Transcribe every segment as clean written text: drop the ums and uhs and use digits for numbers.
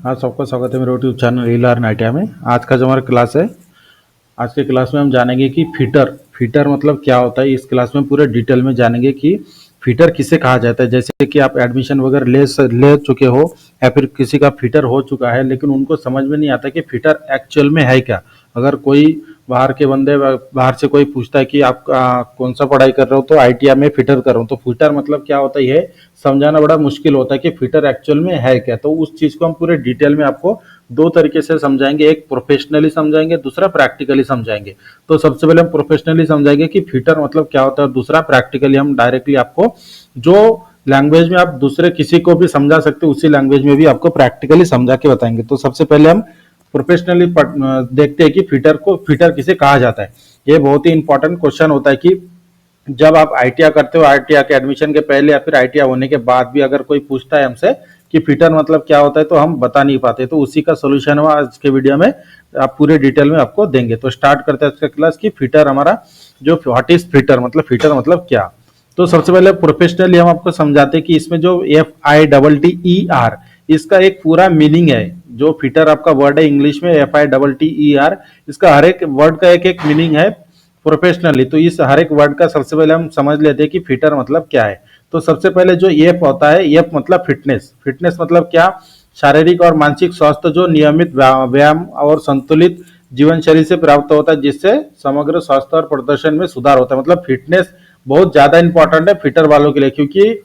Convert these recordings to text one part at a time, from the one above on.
हाँ, सबका स्वागत है मेरे यूट्यूब चैनल रील आर नाइटिया में। आज का जो हमारा क्लास है, आज के क्लास में हम जानेंगे कि फिटर फिटर मतलब क्या होता है। इस क्लास में पूरे डिटेल में जानेंगे कि फिटर किसे कहा जाता है। जैसे कि आप एडमिशन वगैरह ले चुके हो या फिर किसी का फिटर हो चुका है, लेकिन उनको समझ में नहीं आता कि फिटर एक्चुअल में है क्या। अगर कोई बाहर के बंदे बाहर से कोई पूछता है कि आप कौन सा पढ़ाई कर रहे हो, तो आईटीआई में फिटर कर रहा हूँ, तो फिटर मतलब क्या होता है ये समझाना बड़ा मुश्किल होता है कि फिटर एक्चुअल में है क्या। तो उस चीज को हम पूरे डिटेल में आपको दो तरीके से समझाएंगे, एक प्रोफेशनली समझाएंगे, दूसरा प्रैक्टिकली समझाएंगे। तो सबसे पहले हम प्रोफेशनली समझाएंगे कि फिटर मतलब क्या होता है, दूसरा प्रैक्टिकली हम डायरेक्टली आपको जो लैंग्वेज में आप दूसरे किसी को भी समझा सकते हो उसी लैंग्वेज में भी आपको प्रैक्टिकली समझा के बताएंगे। तो सबसे पहले हम प्रोफेशनली देखते हैं कि फिटर किसे कहा जाता है। ये बहुत ही इंपॉर्टेंट क्वेश्चन होता है कि जब आप आईटीआई करते हो, आईटीआई के एडमिशन के पहले या फिर आईटीआई होने के बाद भी अगर कोई पूछता है हमसे कि फिटर मतलब क्या होता है, तो हम बता नहीं पाते। तो उसी का सोल्यूशन हुआ आज के वीडियो में, आप पूरे डिटेल में आपको देंगे। तो स्टार्ट करते हैं इसका क्लास की फिटर हमारा जो व्हाट इज फिटर मतलब क्या। तो सबसे पहले प्रोफेशनली हम आपको समझाते हैं कि इसमें जो FITTER इसका एक पूरा मीनिंग है। जो फिटर आपका वर्ड है इंग्लिश में FITTER, इसका हर एक वर्ड का एक एक मीनिंग है प्रोफेशनली। तो इस हर एक वर्ड का सबसे पहले हम समझ लेते हैं कि फिटर मतलब क्या है। तो सबसे पहले जो एफ होता है, एफ मतलब फिटनेस। फिटनेस मतलब क्या, शारीरिक और मानसिक स्वास्थ्य जो नियमित व्यायाम और संतुलित जीवन शैली से प्राप्त होता है, जिससे समग्र स्वास्थ्य और प्रदर्शन में सुधार होता है। मतलब फिटनेस बहुत ज्यादा इंपॉर्टेंट है फिटर वालों के लिए, क्योंकि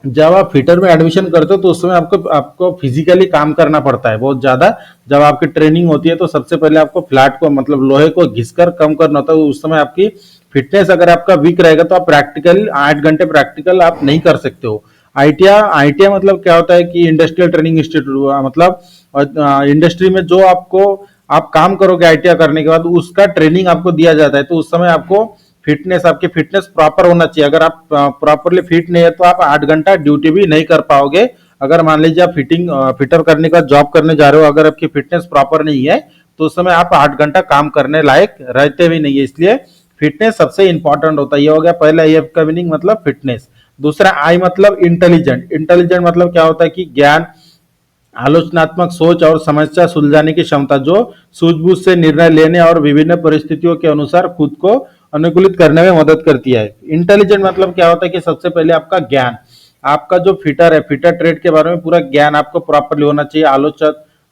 जब आप फिटर में एडमिशन करते हो तो उस समय आपको आपको फिजिकली काम करना पड़ता है बहुत ज्यादा। जब आपकी ट्रेनिंग होती है तो सबसे पहले आपको फ्लैट को मतलब लोहे को घिसकर कम करना होता है। उस समय आपकी फिटनेस अगर आपका वीक रहेगा तो आप प्रैक्टिकल 8 घंटे प्रैक्टिकल आप नहीं कर सकते हो। आईटीआई आईटीआई मतलब क्या होता है कि इंडस्ट्रियल ट्रेनिंग इंस्टीट्यूट, मतलब इंडस्ट्री में जो आपको आप काम करोगे आईटीआई करने के बाद उसका ट्रेनिंग आपको दिया जाता है। तो उस समय आपको आपकी फिटनेस प्रॉपर होना चाहिए। अगर आप प्रॉपरली फिट नहीं है तो आप 8 घंटा ड्यूटी भी नहीं कर पाओगे। अगर मान लीजिए आप फिटर करने का जॉब करने जा रहे हो, अगर आपकी फिटनेस प्रॉपर नहीं है तो उस समय आप 8 घंटा काम करने लायक रहते भी नहीं है। इसलिए फिटनेस सबसे इंपॉर्टेंट होता है। ये हो गया पहला एफ का मीनिंग मतलब फिटनेस। दूसरा आई मतलब इंटेलिजेंट। इंटेलिजेंट मतलब क्या होता है कि ज्ञान, आलोचनात्मक सोच और समस्या सुलझाने की क्षमता, जो सूझबूझ से निर्णय लेने और विभिन्न परिस्थितियों के अनुसार खुद को अनुकूलित करने में मदद करती है। इंटेलिजेंट मतलब क्या होता है कि सबसे पहले आपका ज्ञान, आपका जो फिटर है, फिटर ट्रेड के बारे में पूरा ज्ञान आपको प्रॉपरली होना चाहिए।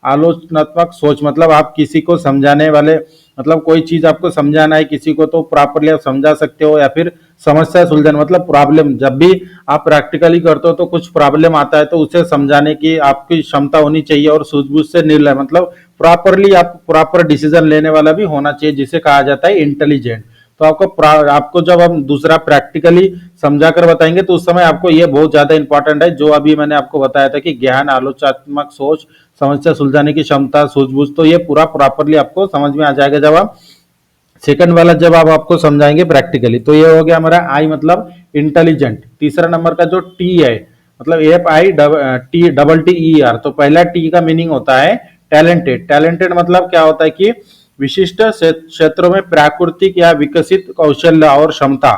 आलोचनात्मक सोच मतलब आप किसी को समझाने वाले, मतलब कोई चीज आपको समझाना है किसी को तो प्रॉपरली आप समझा सकते हो। या फिर समस्या सुलझाना मतलब प्रॉब्लम, जब भी आप प्रैक्टिकली करते हो तो कुछ प्रॉब्लम आता है तो उसे समझाने की आपकी क्षमता होनी चाहिए। और सूझबूझ से निर्णय मतलब प्रॉपरली आप प्रॉपर डिसीजन लेने वाला भी होना चाहिए, जिसे कहा जाता है इंटेलिजेंट। तो आपको जब हम दूसरा प्रैक्टिकली समझा कर बताएंगे तो उस समय आपको ये बहुत ज्यादा इंपॉर्टेंट है, जो अभी मैंने आपको बताया था कि ज्ञान, आलोचनात्मक सोच, समस्या सुलझाने की क्षमता, सूझबूझ, तो ये पूरा प्रॉपरली आपको समझ में आ जाएगा जब आप सेकंड वाला जब आप आपको समझाएंगे प्रैक्टिकली। तो ये हो गया हमारा आई मतलब इंटेलिजेंट। तीसरा नंबर का जो टी है मतलब FITTER, तो पहला टी का मीनिंग होता है टैलेंटेड। टैलेंटेड मतलब क्या होता है कि विशिष्ट क्षेत्रों में प्राकृतिक या विकसित कौशल्य और क्षमता,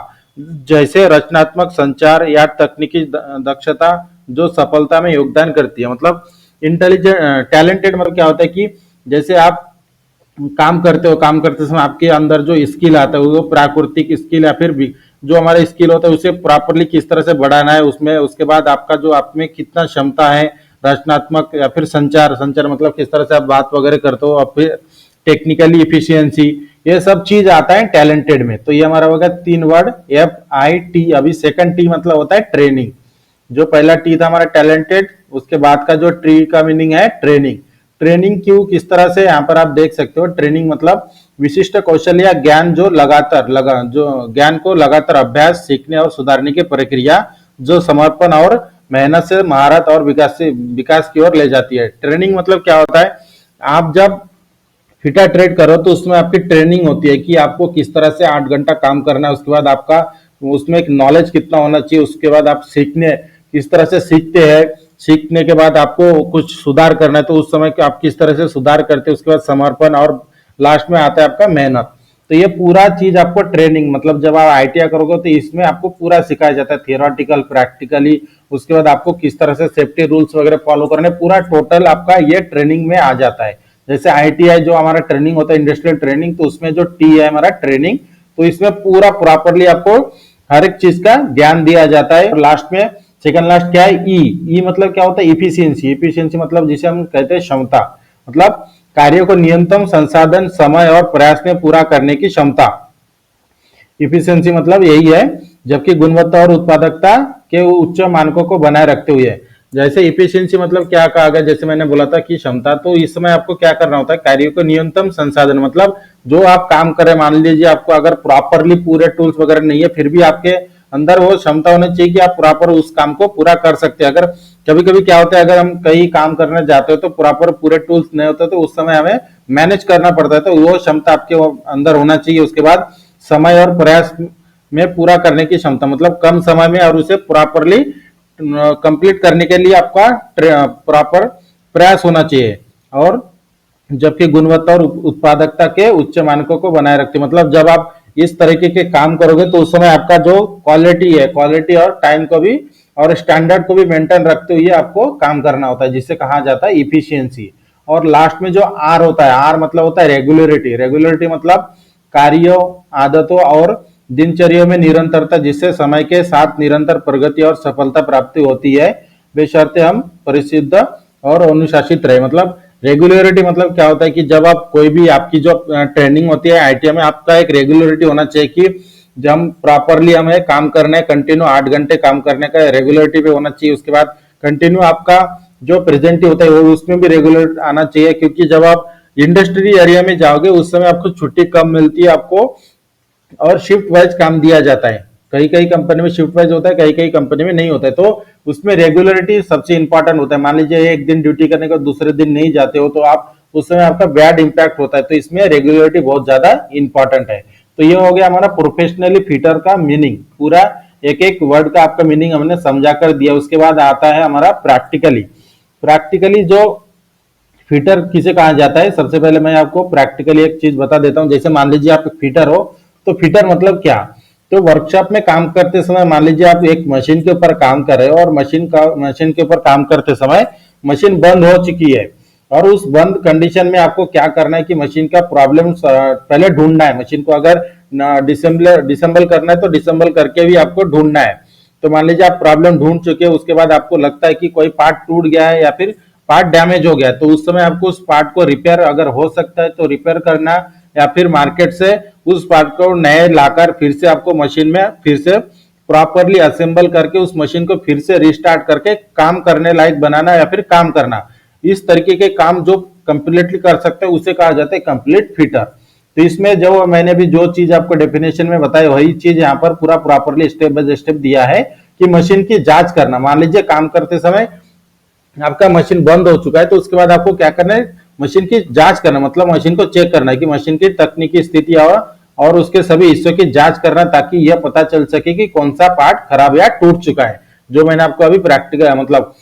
जैसे रचनात्मक संचार या तकनीकी दक्षता, जो सफलता में योगदान करती है। मतलब इंटेलिजेंट टैलेंटेड मतलब क्या होता है कि जैसे आप काम करते हो, काम करते समय आपके अंदर जो स्किल आता है वो प्राकृतिक स्किल या फिर जो हमारा स्किल होता है उसे प्रॉपरली किस तरह से बढ़ाना है उसमें। उसके बाद आपका जो आप में कितना क्षमता है रचनात्मक, या फिर संचार संचार मतलब किस तरह से आप बात वगैरह करते हो, और फिर टेक्निकली इफिशियंसी, ये सब चीज आता है टैलेंटेड में। तो ये हमारा होगा 3 वर्ड FIT। अभी सेकंड टी मतलब होता है ट्रेनिंग। जो पहला टी था हमारा टैलेंटेड, उसके बाद का जो टी का मीनिंग है ट्रेनिंग। ट्रेनिंग क्यों किस तरह से यहाँ पर आप देख सकते हो। ट्रेनिंग मतलब विशिष्ट कौशल या ज्ञान जो ज्ञान को लगातार अभ्यास, सीखने और सुधारने की प्रक्रिया, जो समर्पण और मेहनत से महारत और विकास की ओर ले जाती है। ट्रेनिंग मतलब क्या होता है, आप जब फिटर ट्रेड करो तो उसमें आपकी ट्रेनिंग होती है कि आपको किस तरह से 8 घंटा काम करना है। उसके बाद आपका उसमें एक नॉलेज कितना होना चाहिए। उसके बाद आप सीखने किस तरह से सीखते हैं, सीखने के बाद आपको कुछ सुधार करना है तो उस समय आप किस तरह से सुधार करते हैं। उसके बाद समर्पण और लास्ट में आता है आपका मेहनत। तो ये पूरा चीज आपको ट्रेनिंग, मतलब जब आप आईटीआई करोगे तो इसमें आपको पूरा सिखाया जाता है, थियोरेटिकल प्रैक्टिकली। उसके बाद आपको किस तरह से सेफ्टी रूल्स वगैरह फॉलो करने, पूरा टोटल आपका ये ट्रेनिंग में आ जाता है। जैसे आईटीआई जो हमारा ट्रेनिंग होता है इंडस्ट्रियल ट्रेनिंग, तो उसमें जो टी है हमारा ट्रेनिंग, तो इसमें पूरा प्रॉपरली आपको हर एक चीज का ज्ञान दिया जाता है। और लास्ट में सेकंड लास्ट क्या है, ई मतलब क्या होता है, इफिशियंसी। इफिशियंसी मतलब जिसे हम कहते हैं क्षमता, मतलब कार्यों को न्यूनतम संसाधन, समय और प्रयास में पूरा करने की क्षमता। इफिशियंसी मतलब यही है, जबकि गुणवत्ता और उत्पादकता के उच्च मानकों को बनाए रखते हुए। जैसे इफिशियंसी मतलब क्या कहा गया, जैसे मैंने बोला था कि क्षमता, तो इस समय आपको क्या करना होता है, कार्यों को न्यूनतम संसाधन, मतलब जो आप काम करें, मान लीजिए आपको अगर प्रॉपरली पूरे टूल्स वगैरह नहीं है, फिर भी आपके अंदर वो क्षमता होनी चाहिए कि आप प्रॉपर उस काम को पूरा कर सकते हैं। अगर कभी कभी क्या होता है, अगर हम कहीं काम करने जाते हो तो प्रॉपर पूरे टूल्स नहीं होते, तो उस समय हमें मैनेज करना पड़ता है, तो वो क्षमता आपके अंदर होना चाहिए। उसके बाद समय और प्रयास में पूरा करने की क्षमता, मतलब कम समय में और उसे प्रॉपरली कंप्लीट करने के लिए आपका प्रॉपर प्रयास होना चाहिए। और जबकि गुणवत्ता और उत्पादकता के उच्च मानकों को बनाए रखते, मतलब जब आप इस तरीके के काम करोगे तो उस समय आपका जो क्वालिटी है, क्वालिटी और टाइम को भी और स्टैंडर्ड को भी मेंटेन रखते हुए आपको काम करना होता है, जिसे कहा जाता है इफिशियंसी। और लास्ट में जो आर होता है, आर मतलब होता है रेगुलरिटी। रेगुलरिटी मतलब कार्यों, आदतों और दिनचर्या में निरंतरता, जिससे समय के साथ निरंतर प्रगति और सफलता प्राप्ति होती है, बेशर्ते हम परिशुद्ध और अनुशासित रहे। मतलब रेगुलरिटी मतलब क्या होता है कि जब आप कोई भी आपकी जो ट्रेनिंग होती है आईटीआई में, आपका एक रेगुलरिटी होना चाहिए कि जब हम प्रॉपरली हमें काम करना है, कंटिन्यू 8 घंटे काम करने का रेगुलरिटी पे होना चाहिए। उसके बाद कंटिन्यू आपका जो प्रेजेंटी होता है वो उसमें भी रेगुलर आना चाहिए, क्योंकि जब आप इंडस्ट्री एरिया में जाओगे उस समय आपको छुट्टी कम मिलती है आपको, और शिफ्ट वाइज काम दिया जाता है। कई कई कंपनी में शिफ्ट वाइज होता है, कई कई कंपनी में नहीं होता है, तो उसमें रेगुलरिटी सबसे इंपॉर्टेंट होता है। मान लीजिए एक दिन ड्यूटी करने का दूसरे दिन नहीं जाते हो, तो आप उस समय आपका बैड इंपैक्ट होता है, तो इसमें रेगुलरिटी बहुत ज्यादा इंपॉर्टेंट है। तो ये हो गया हमारा प्रोफेशनली फिटर का मीनिंग, पूरा एक एक वर्ड का आपका मीनिंग हमने समझा कर दिया। उसके बाद आता है हमारा प्रैक्टिकली। प्रैक्टिकली जो फिटर किसे कहा जाता है, सबसे पहले मैं आपको प्रैक्टिकली एक चीज बता देता हूं। जैसे मान लीजिए आप फिटर हो, तो फिटर मतलब क्या, तो वर्कशॉप में काम करते समय मान लीजिए आप एक मशीन के ऊपर काम कर रहे हो, और मशीन के ऊपर काम करते समय मशीन बंद हो चुकी है, और उस बंद कंडीशन में आपको क्या करना है कि मशीन का प्रॉब्लम पहले ढूंढना है। मशीन को अगर डिसेंबल करना है तो डिसेंबल करके भी आपको ढूंढना है। तो मान लीजिए आप प्रॉब्लम ढूंढ चुके हैं, उसके बाद आपको लगता है कि कोई पार्ट टूट गया है या फिर पार्ट डैमेज हो गया है, तो उस समय आपको उस पार्ट को रिपेयर अगर हो सकता है तो रिपेयर करना, या फिर मार्केट से उस पार्ट को नए लाकर फिर से आपको मशीन में फिर से प्रॉपरली असेंबल करके उस मशीन को फिर से रिस्टार्ट करके काम करने लायक बनाना, या फिर काम करना। इस तरीके के काम जो कंप्लीटली कर सकते हैं उसे कहा जाता है कंप्लीट फिटर। तो इसमें जो मैंने भी जो चीज आपको डेफिनेशन में बताई, वही चीज यहाँ पर पूरा प्रॉपरली स्टेप बाय स्टेप दिया है कि मशीन की जांच करना। मान लीजिए काम करते समय आपका मशीन बंद हो चुका है, तो उसके बाद आपको क्या करना है, मशीन की जांच करना, मतलब मशीन को चेक करना है कि मशीन की तकनीकी स्थिति और उसके सभी हिस्सों की जांच करना, ताकि यह पता चल सके कि कौन सा पार्ट खराब या टूट चुका है। जो मैंने आपको अभी प्रैक्टिकल मतलब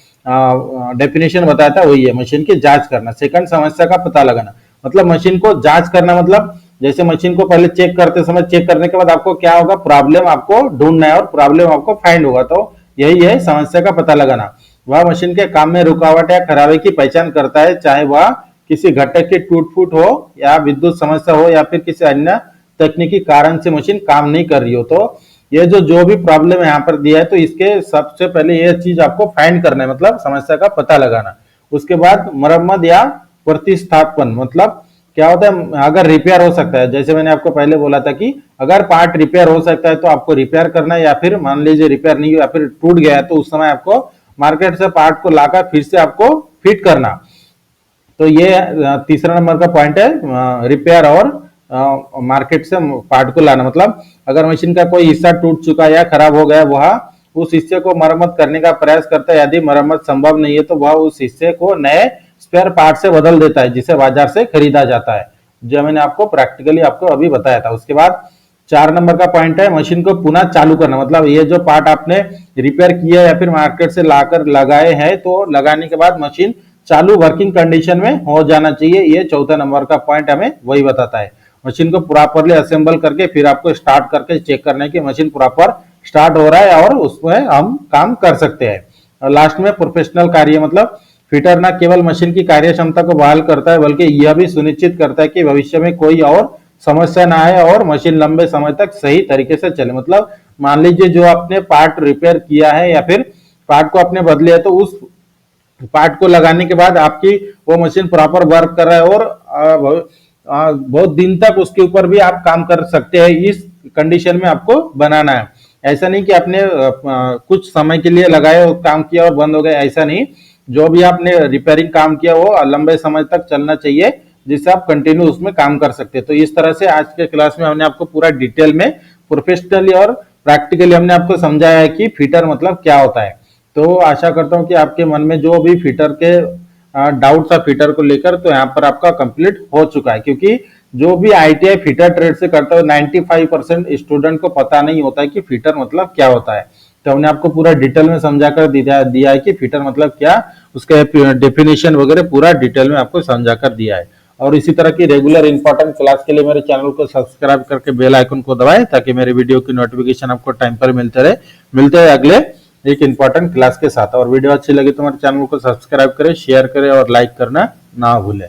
डेफिनेशन बताया था वही है, मशीन की जांच करना। सेकंड, समस्या का पता लगाना, मतलब मशीन को जांच करना, मतलब जैसे मशीन को पहले चेक करते समय, चेक करने के बाद आपको क्या होगा, प्रॉब्लम आपको ढूंढना है और प्रॉब्लम आपको फाइंड होगा, तो यही है समस्या का पता लगाना। वह मशीन के काम में रुकावट या खराबी की पहचान करता है, चाहे वह किसी घटक की टूट फूट हो या विद्युत समस्या हो या फिर किसी अन्य तकनीकी कारण से मशीन काम नहीं कर रही हो। तो ये जो भी प्रॉब्लम यहाँ पर दिया है, तो इसके सबसे पहले ये चीज आपको फाइंड करना है, मतलब समस्या का पता लगाना। उसके बाद मरम्मत या प्रतिस्थापन, मतलब क्या होता है, अगर रिपेयर हो सकता है, जैसे मैंने आपको पहले बोला था कि अगर पार्ट रिपेयर हो सकता है तो आपको रिपेयर करना है, या फिर मान लीजिए रिपेयर नहीं हुआ या फिर टूट गया है, तो उस समय आपको मार्केट से पार्ट को लाकर फिर से आपको फिट करना। तो ये तीसरा नंबर का पॉइंट है, रिपेयर और मार्केट से पार्ट को लाना। मतलब अगर मशीन का कोई हिस्सा टूट चुका है या खराब हो गया, वह उस हिस्से को मरम्मत करने का प्रयास करता है। यदि मरम्मत संभव नहीं है तो वह उस हिस्से को नए स्पेयर पार्ट से बदल देता है, जिसे बाजार से खरीदा जाता है, जो मैंने आपको प्रैक्टिकली आपको अभी बताया था। उसके बाद 4 नंबर का पॉइंट है मशीन को पुनः चालू करना, मतलब ये जो पार्ट आपने रिपेयर किया या फिर मार्केट से लाकर लगाए हैं, तो लगाने के बाद मशीन चालू वर्किंग कंडीशन में हो जाना चाहिए। ये 4था नंबर का पॉइंट हमें वही बताता है। मशीन को प्रॉपरली असेंबल करके फिर आपको स्टार्ट करके चेक करना है कि मशीन प्रॉपर स्टार्ट हो रहा है और उसमें हम काम कर सकते हैं। और लास्ट में प्रोफेशनल कार्य मतलब फिटर न केवल मशीन की कार्य क्षमता को बहाल करता है बल्कि यह भी सुनिश्चित करता है कि भविष्य में कोई और समस्या ना आए और मशीन लंबे समय तक सही तरीके से चले। मतलब मान लीजिए जो आपने पार्ट रिपेयर किया है या फिर पार्ट को आपने बदले है तो उस पार्ट को लगाने के बाद आपकी वो मशीन प्रॉपर वर्क कर रहा है और बहुत दिन तक उसके ऊपर भी आप काम कर सकते हैं, इस कंडीशन में आपको बनाना है। ऐसा नहीं कि आपने कुछ समय के लिए लगाए और काम किया और बंद हो गया, ऐसा नहीं। जो भी आपने रिपेयरिंग काम किया वो लंबे समय तक चलना चाहिए जिससे आप कंटिन्यू उसमें काम कर सकते हैं। तो इस तरह से आज के क्लास में हमने आपको पूरा डिटेल में प्रोफेशनली और प्रैक्टिकली हमने आपको समझाया है कि फिटर मतलब क्या होता है। तो आशा करता हूं कि आपके मन में जो भी फिटर के डाउट था फिटर को लेकर तो यहाँ पर आपका कंप्लीट हो चुका है, क्योंकि जो भी आईटीआई फिटर ट्रेड से करता है 95% स्टूडेंट को पता नहीं होता है कि फिटर मतलब क्या होता है। तो हमने आपको पूरा डिटेल में समझा कर दिया है कि फिटर मतलब क्या, उसका डेफिनेशन वगैरह पूरा डिटेल में आपको समझा कर दिया है। और इसी तरह की रेगुलर इंपॉर्टेंट क्लास के लिए मेरे चैनल को सब्सक्राइब करके बेल आइकन को दबाएं ताकि मेरे वीडियो की नोटिफिकेशन आपको टाइम पर मिलते रहे। मिलते हैं अगले एक इंपॉर्टेंट क्लास के साथ। और वीडियो अच्छी लगी तो हमारे चैनल को सब्सक्राइब करें, शेयर करें और लाइक करना ना भूलें।